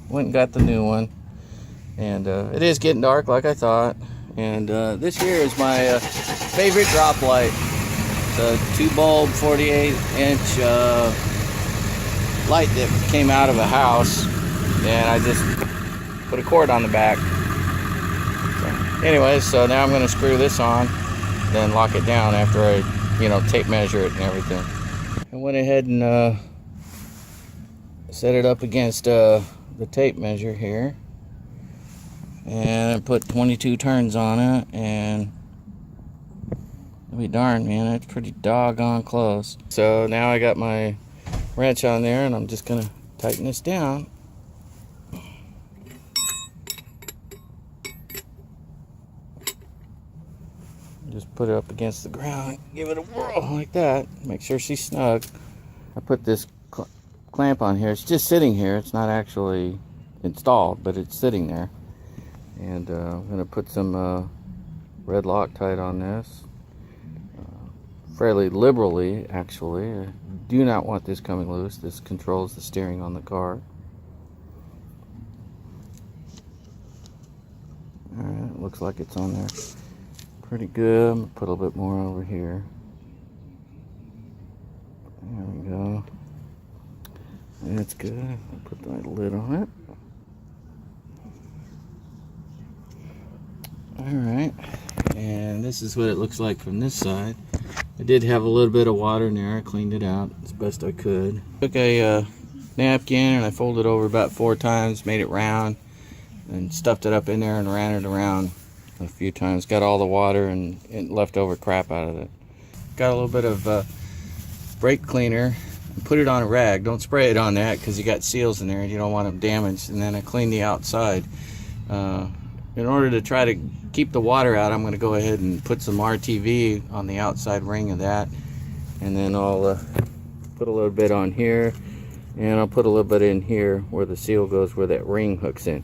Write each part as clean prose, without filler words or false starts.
went and got the new one. And it is getting dark like I thought. And this here is my favorite drop light. It's a 2-bulb 48-inch light that came out of a house. And I just put a cord on the back. So, anyways, so now I'm going to screw this on, then lock it down after I, tape measure it and everything. I went ahead and set it up against the tape measure here. And I put 22 turns on it, and I'll be darned, man, it's pretty doggone close. So now I got my wrench on there, and I'm just gonna tighten this down. Just put it up against the ground, give it a whirl like that. Make sure she's snug. I put this clamp on here. It's just sitting here. It's not actually installed, but it's sitting there. And I'm going to put some red Loctite on this, fairly liberally actually. I do not want this coming loose. This controls the steering on the car. Alright, looks like it's on there pretty good. I'm going to put a little bit more over here. There we go. That's good. I'll put the lid on it. Alright, and this is what it looks like from this side. I did have a little bit of water in there. I cleaned it out as best I could. Took a napkin and I folded it over about 4 times, made it round, and stuffed it up in there and ran it around a few times. Got all the water and leftover crap out of it. Got a little bit of brake cleaner. Put it on a rag. Don't spray it on that because you got seals in there and you don't want them damaged. And then I cleaned the outside. In order to try to keep the water out, I'm going to go ahead and put some RTV on the outside ring of that, and then I'll put a little bit on here, and I'll put a little bit in here where the seal goes, where that ring hooks in.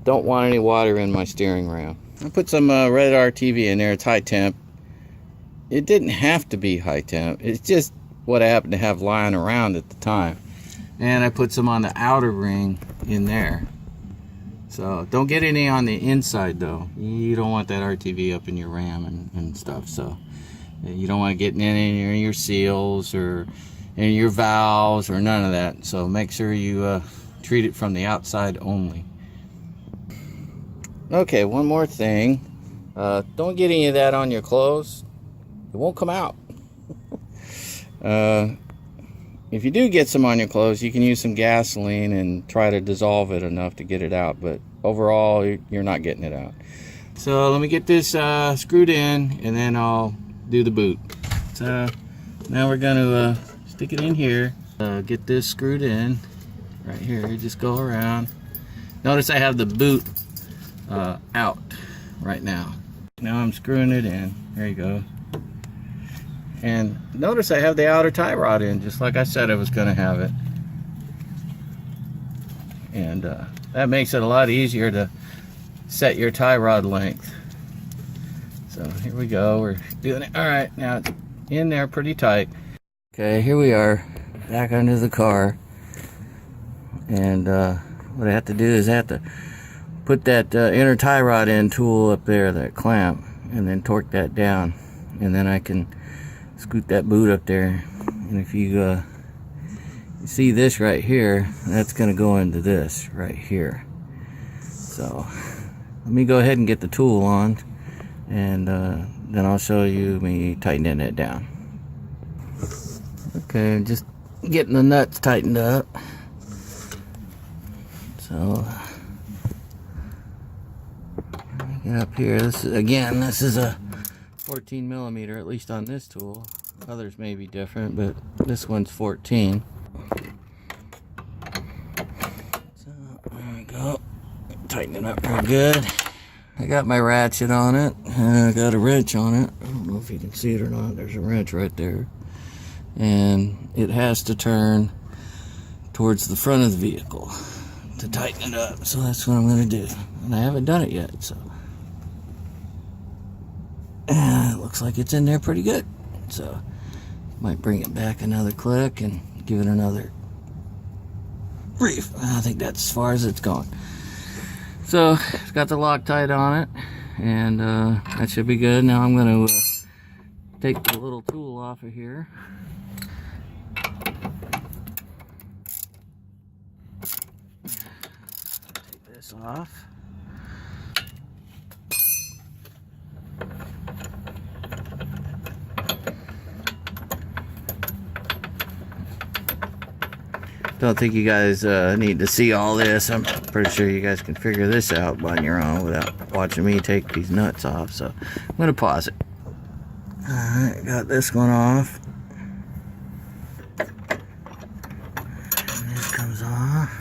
Don't want any water in my steering rail. I put some red RTV in there. It's high temp. It didn't have to be high temp. It's just what I happened to have lying around at the time. And I put some on the outer ring in there. So don't get any on the inside though. You don't want that RTV up in your RAM and stuff. So you don't want to get in any of your seals or any of your valves or none of that. So make sure you treat it from the outside only. Okay, one more thing. Don't get any of that on your clothes. It won't come out. If you do get some on your clothes, you can use some gasoline and try to dissolve it enough to get it out, but overall you're not getting it out. So let me get this screwed in, and then I'll do the boot. So now we're going to stick it in here, get this screwed in right here. Just go around. Notice I have the boot out right now. Now I'm screwing it in. There you go. And notice I have the outer tie rod in, just like I said I was going to have it. And that makes it a lot easier to set your tie rod length. So here we go, we're doing it. Alright, now it's in there pretty tight. Okay, here we are, back under the car. And what I have to do is I have to put that inner tie rod in tool up there, that clamp, and then torque that down. And then I can scoot that boot up there, and if you see this right here, that's going to go into this right here. So let me go ahead and get the tool on, and then I'll show you me tightening it down. Okay, just getting the nuts tightened up. So get up here. This is a 14 millimeter, at least on this tool. Others may be different, but this one's 14. So there we go. Tighten it up real good. I got my ratchet on it, and I got a wrench on it. I don't know if you can see it or not. There's a wrench right there. And it has to turn towards the front of the vehicle to tighten it up. So that's what I'm going to do. And I haven't done it yet, so. And it looks like it's in there pretty good. So might bring it back another click and give it another reef. I think that's as far as it's going. So it's got the Loctite on it, and that should be good. Now I'm going to take the little tool off of here. Take this off. Don't think you guys need to see all this. I'm pretty sure you guys can figure this out on your own without watching me take these nuts off. So I'm going to pause it. Alright, got this one off. And this comes off.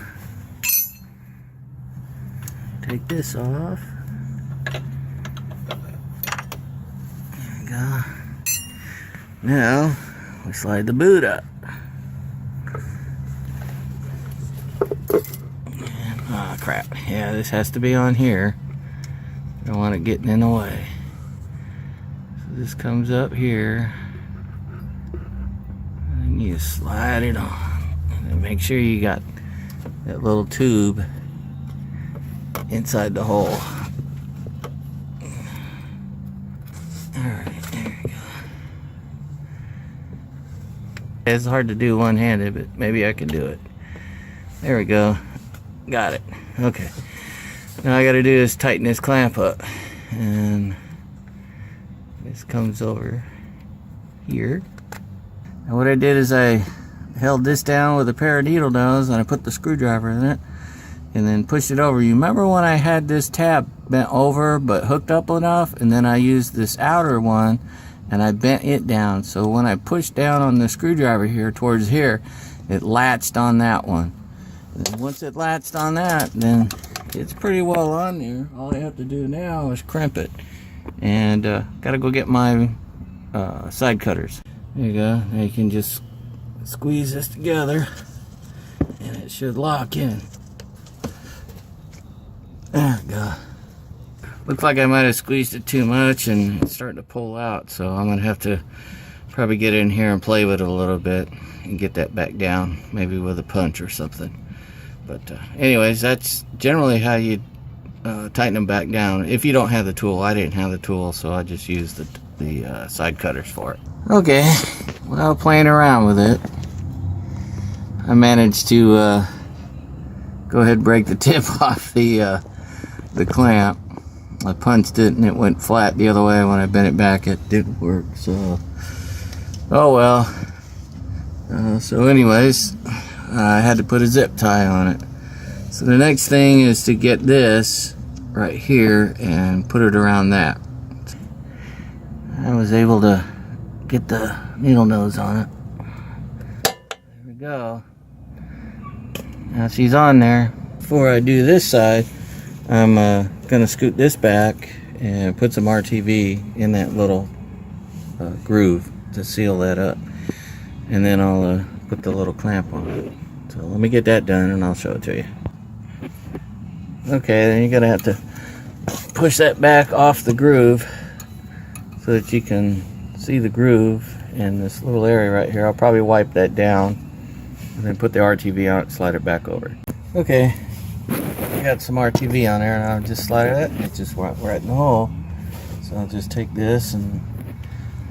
Take this off. There we go. Now, we slide the boot up. Oh crap, yeah, this has to be on here. I don't want it getting in the way. So this comes up here, and you slide it on. And make sure you got that little tube inside the hole. Alright, there we go. It's hard to do one-handed, but maybe I can do it. There we go. Got it. Okay. Now I gotta do is tighten this clamp up. And this comes over here. And what I did is I held this down with a pair of needle nose and I put the screwdriver in it and then pushed it over. You remember when I had this tab bent over but hooked up enough, and then I used this outer one and I bent it down. So when I pushed down on the screwdriver here towards here, it latched on that one. And once it latched on that, then it's pretty well on there. All I have to do now is crimp it. And gotta go get my side cutters. There you go. Now you can just squeeze this together and it should lock in. There we go. Looks like I might have squeezed it too much and it's starting to pull out, so I'm gonna have to probably get in here and play with it a little bit and get that back down, maybe with a punch or something. But anyways, that's generally how you tighten them back down if you don't have the tool. I didn't have the tool, so I just used the side cutters for it. Okay, well, playing around with it, I managed to go ahead and break the tip off the clamp. I punched it and it went flat the other way. When I bent it back, it didn't work. So, oh well. So anyways, I had to put a zip tie on it. So the next thing is to get this right here and put it around that. I was able to get the needle nose on it. There we go. Now she's on there. Before I do this side, I'm gonna scoot this back and put some RTV in that little groove to seal that up. And then I'll put the little clamp on it. So let me get that done and I'll show it to you. Okay, then you're gonna have to push that back off the groove so that you can see the groove in this little area right here. I'll probably wipe that down and then put the RTV on it, slide it back over. Okay, I got some RTV on there and I'll just slide it in. It just went right in the hole. So I'll just take this and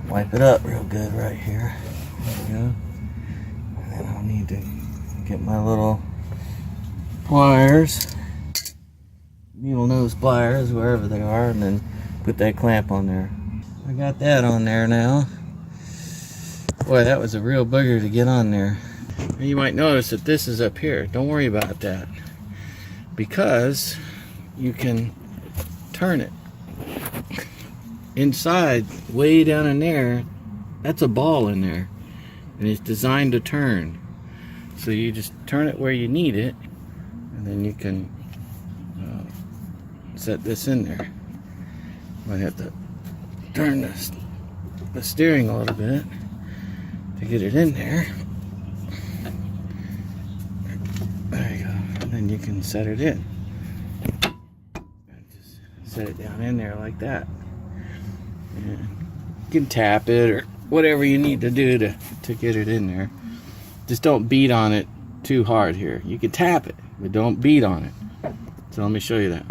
wipe it up real good right here. There we go. And then I'll need to get my little pliers, needle nose pliers, wherever they are, and then put that clamp on there. I got that on there now. Boy, that was a real booger to get on there. And you might notice that this is up here. Don't worry about that, because you can turn it. Inside, way down in there, that's a ball in there, and it's designed to turn. So you just turn it where you need it, and then you can set this in there. Might have to turn the steering a little bit to get it in there. There you go. And then you can set it in. Just set it down in there like that. And you can tap it or whatever you need to do to get it in there. Just don't beat on it too hard here. You can tap it, but don't beat on it. So let me show you that.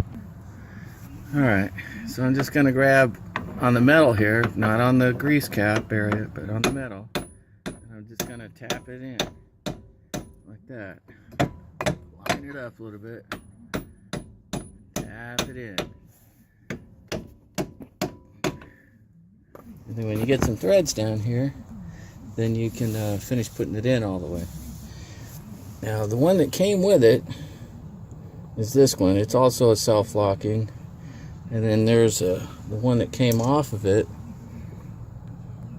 Alright, so I'm just going to grab on the metal here, not on the grease cap area, but on the metal. And I'm just going to tap it in like that. Line it up a little bit. Tap it in. And then when you get some threads down here, then you can finish putting it in all the way. Now the one that came with it is this one. It's also a self-locking. And then there's the one that came off of it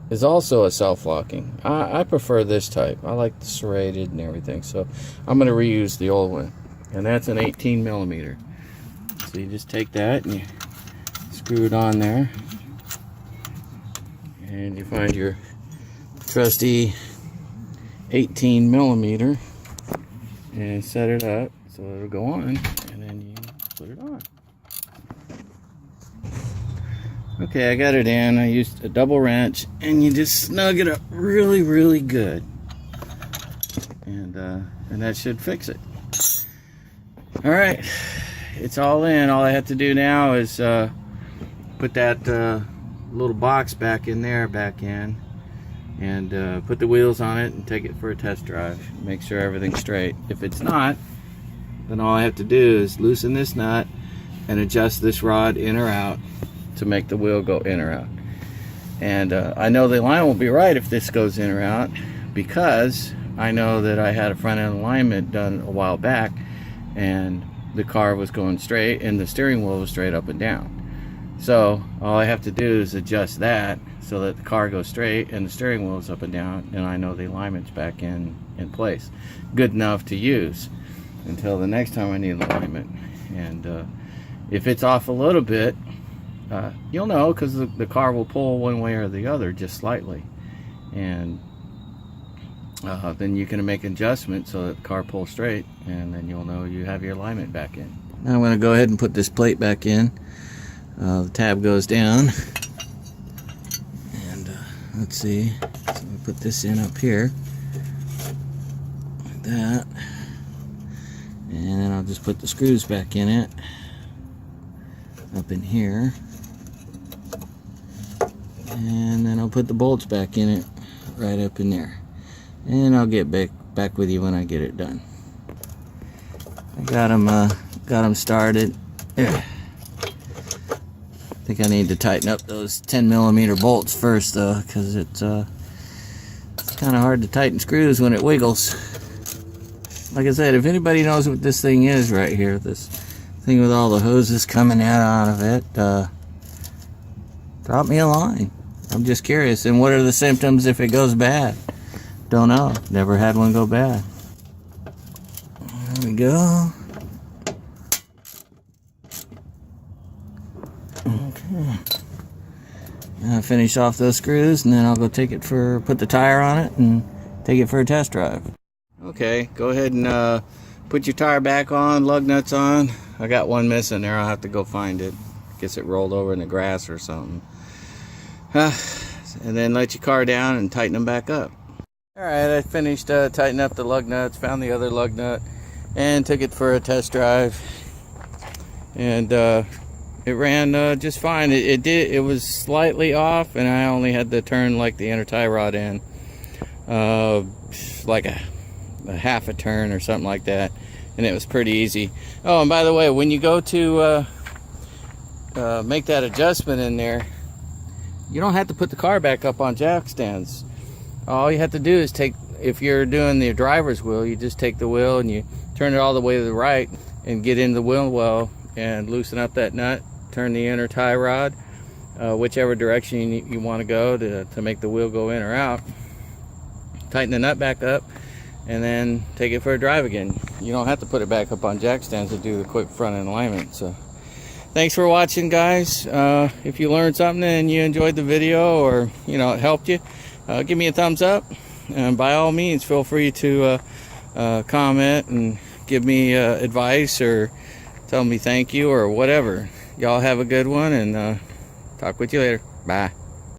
is also a self-locking. I prefer this type. I like the serrated and everything. So I'm going to reuse the old one. And that's an 18 millimeter. So you just take that and you screw it on there. And you find your trusty 18 millimeter and set it up so it'll go on, and then you put it on. Okay, I got it in. I used a double wrench, and you just snug it up really, really good, and that should fix it. All right, it's all in. All I have to do now is put that little box back in there, and put the wheels on it and take it for a test drive. Make sure everything's straight. If it's not, then all I have to do is loosen this nut and adjust this rod in or out to make the wheel go in or out. And I know the line won't be right if this goes in or out, because I know that I had a front end alignment done a while back, and the car was going straight and the steering wheel was straight up and down. So all I have to do is adjust that so that the car goes straight and the steering wheel is up and down, and I know the alignment's back in place. Good enough to use until the next time I need alignment. And if it's off a little bit, you'll know, because the car will pull one way or the other just slightly. And then you can make an adjustment so that the car pulls straight, and then you'll know you have your alignment back in. Now I'm going to go ahead and put this plate back in. The tab goes down, and let's see, so we put this in up here like that, and then I'll just put the screws back in it up in here, and then I'll put the bolts back in it right up in there, and I'll get back with you when I get it done. I got them started. There. I think I need to tighten up those 10 millimeter bolts first, though, because it's kind of hard to tighten screws when it wiggles. Like I said, if anybody knows what this thing is right here, this thing with all the hoses coming out of it, drop me a line. I'm just curious. And what are the symptoms if it goes bad? Don't know. Never had one go bad. There we go. Okay. I'll finish off those screws, and then I'll go put the tire on it and take it for a test drive. Okay, go ahead and put your tire back on, lug nuts on. I got one missing there. I'll have to go find it. Guess it rolled over in the grass or something. And then let your car down and tighten them back up. Alright, I finished tightening up the lug nuts, found the other lug nut, and took it for a test drive. And it ran just fine. It was slightly off, and I only had to turn like the inner tie rod in like a half a turn or something like that, and it was pretty easy. Oh, and by the way, when you go to make that adjustment in there, you don't have to put the car back up on jack stands. All you have to do is if you're doing the driver's wheel, you just take the wheel and you turn it all the way to the right and get into the wheel well and loosen up that nut. Turn the inner tie rod whichever direction you want to go to make the wheel go in or out. Tighten the nut back up, and then take it for a drive again. You don't have to put it back up on jack stands to do the quick front end alignment. So thanks for watching, guys. If you learned something and you enjoyed the video, or it helped you, give me a thumbs up, and by all means feel free to comment and give me advice or tell me thank you or whatever. Y'all have a good one, and talk with you later. Bye.